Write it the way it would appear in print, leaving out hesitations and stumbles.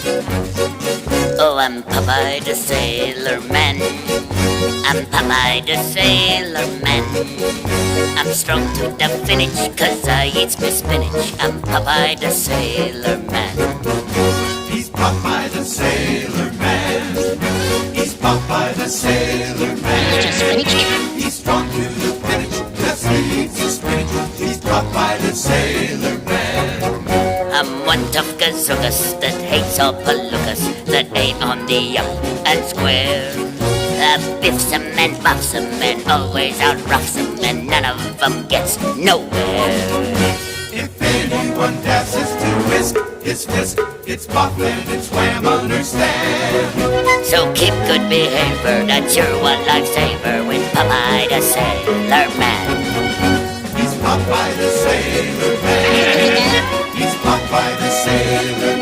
Oh, I'm Popeye the Sailor Man. I'm Popeye the Sailor Man. I'm strong to the finish, 'cause I eat my spinach. I'm Popeye the Sailor Man. He's Popeye the Sailor Man. He's Popeye the Sailor Man. Just spinach. He's strong to the finish, 'cause he eats his spinach. He's Popeye the Sailor Man. I'm one tough gazookas that hates all palookas, that ain't on the up and square. Biffs 'em and buffs 'em and always outroughs 'em, and none of 'em gets nowhere. If anyone dashes to risk his fisk, it's pop and it's wham, understand. So keep good behavior, that's your one lifesaver with Popeye the Sailor Man. He's Popeye the Sailor Man. He's Popeye the Sailor